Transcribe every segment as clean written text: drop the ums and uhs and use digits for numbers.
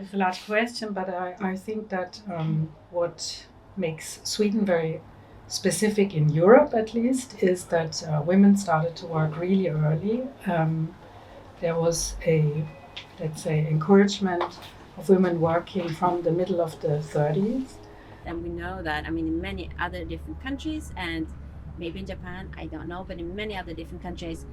it's a large question, but I think that what makes Sweden very specific in Europe, at least, is that women started to work really early. There was a, let's say, encouragement of women working from the middle of the 30s. And we know that, in many other different countries, and maybe in Japan, I don't know, but in many other different countries,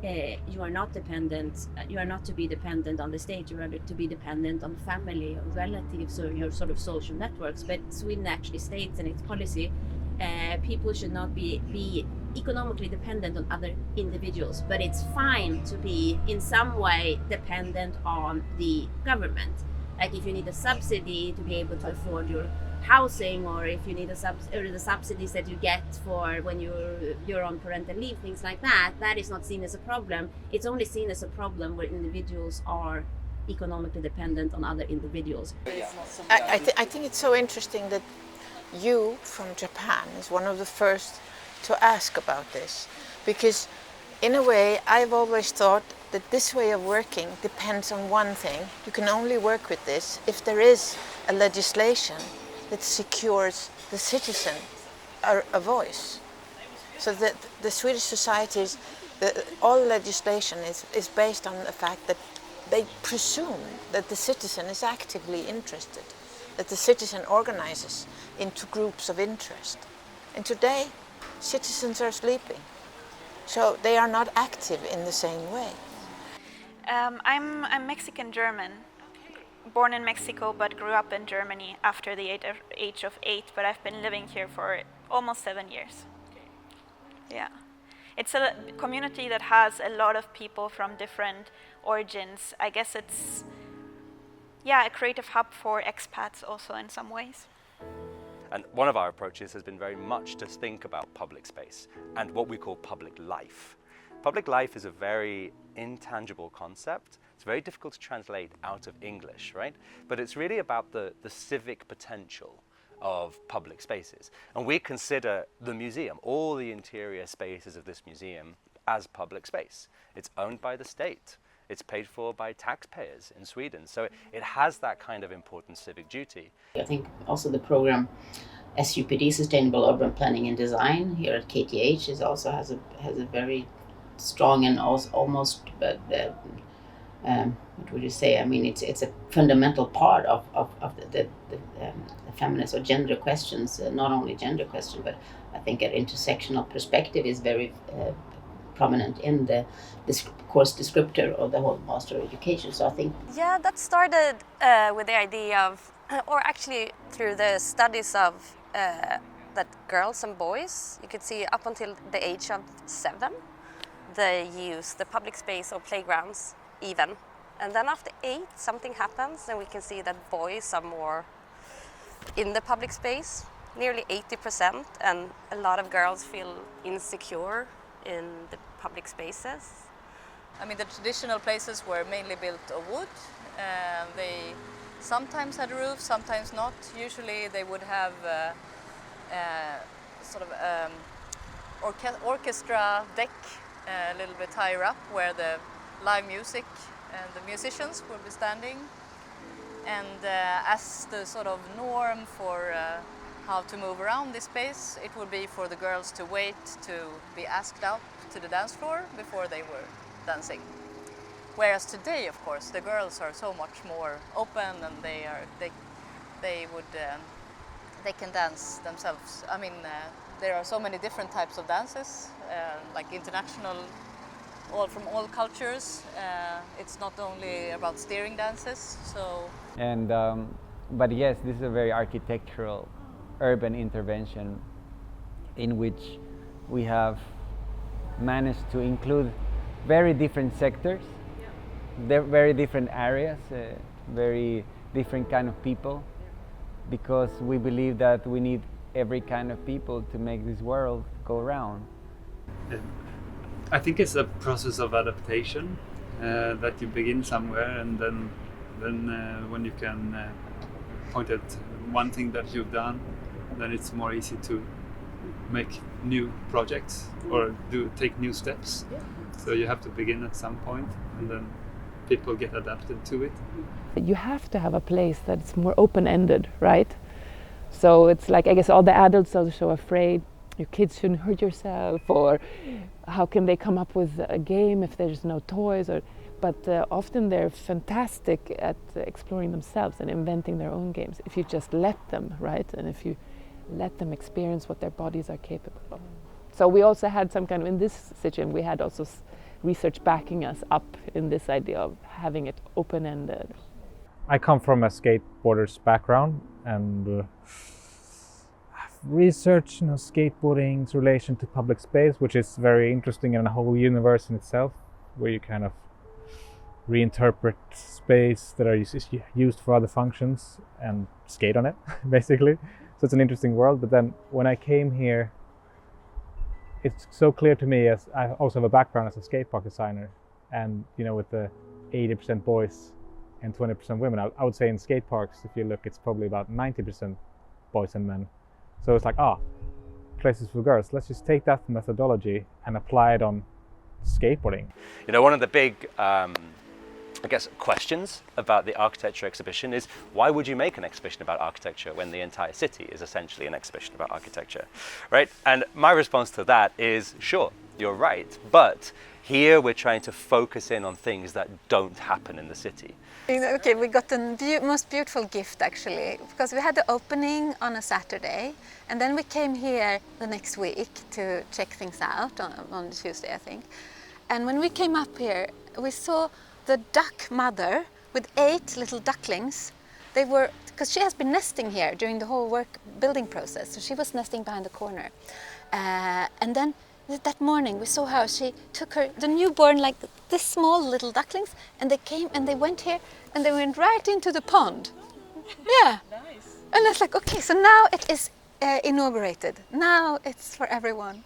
you are not dependent. You are not to be dependent on the state. You are to be dependent on family or relatives or your sort of social networks. But Sweden actually states in its policy, people should not be economically dependent on other individuals. But it's fine to be in some way dependent on the government. Like if you need a subsidy to be able to afford your housing, or if you need the subsidies that you get for when you're on parental leave, things like that, that is not seen as a problem. It's only seen as a problem where individuals are economically dependent on other individuals. I think it's so interesting that you from Japan is one of the first to ask about this, because in a way I've always thought that this way of working depends on one thing. You can only work with this if there is a legislation that secures the citizen a voice. So that the Swedish societies, all legislation is based on the fact that they presume that the citizen is actively interested, that the citizen organizes into groups of interest. And today, citizens are sleeping, so they are not active in the same way. I'm Mexican-German. Born in Mexico but grew up in Germany after the age of 8, but I've been living here for almost 7 years. Yeah. It's a community that has a lot of people from different origins. I guess it's a creative hub for expats also in some ways. And one of our approaches has been very much to think about public space and what we call public life. Public life is a very intangible concept. It's very difficult to translate out of English, right? But it's really about the civic potential of public spaces. And we consider the museum, all the interior spaces of this museum, as public space. It's owned by the state. It's paid for by taxpayers in Sweden. So it has that kind of important civic duty. I think also the program SUPD, Sustainable Urban Planning and Design, here at KTH has a very strong and also almost what would you say? It's a fundamental part of the feminist or gender questions. Not only gender question, but I think an intersectional perspective is very prominent in the course descriptor of the whole master education. So I think that started with the idea of, or actually through the studies of that girls and boys, you could see up until the age of 7, they use the public space or playgrounds even. And then after 8, something happens and we can see that boys are more in the public space, nearly 80%, and a lot of girls feel insecure in the public spaces. The traditional places were mainly built of wood. They sometimes had a roof, sometimes not. Usually they would have orchestra deck a little bit higher up where the live music and the musicians will be standing. And as the sort of norm for how to move around this space, it would be for the girls to wait to be asked out to the dance floor before they were dancing. Whereas today, of course, the girls are so much more open and they can dance themselves. There are so many different types of dances, like international, all from all cultures. It's not only about steering dances. But yes, this is a very architectural urban intervention in which we have managed to include very different sectors, very different areas, very different kind of people, because we believe that we need every kind of people to make this world go round. I think it's a process of adaptation that you begin somewhere, and then when you can point at one thing that you've done, then it's more easy to make new projects or take new steps. So you have to begin at some point and then people get adapted to it. You have to have a place that's more open-ended, right? So it's like, I guess all the adults are so afraid your kids shouldn't hurt yourself, or how can they come up with a game if there's no toys, but often they're fantastic at exploring themselves and inventing their own games if you just let them, right? And if you let them experience what their bodies are capable of. So we also had some kind of, in this situation, we had also research backing us up in this idea of having it open-ended. I come from a skateboarder's background and research, skateboarding's relation to public space, which is very interesting and a whole universe in itself, where you kind of reinterpret space that are used for other functions and skate on it, basically. So it's an interesting world. But then when I came here, it's so clear to me, as I also have a background as a skate park designer, and with the 80% boys and 20% women, I would say in skate parks, if you look, it's probably about 90% boys and men. So it's like, places for girls. Let's just take that methodology and apply it on skateboarding. One of the big, questions about the architecture exhibition is, why would you make an exhibition about architecture when the entire city is essentially an exhibition about architecture, right? And my response to that is, sure, you're right, but here we're trying to focus in on things that don't happen in the city. Okay, we got the most beautiful gift actually, because we had the opening on a Saturday, and then we came here the next week to check things out on Tuesday, I think. And when we came up here, we saw the duck mother with 8 little ducklings. They were, because she has been nesting here during the whole building process, so she was nesting behind the corner. And then that morning we saw how she took the newborn, like this small little ducklings, and they came and they went here and they went right into the pond. Yeah. Nice. And it's like, okay, so now it is inaugurated. Now it's for everyone.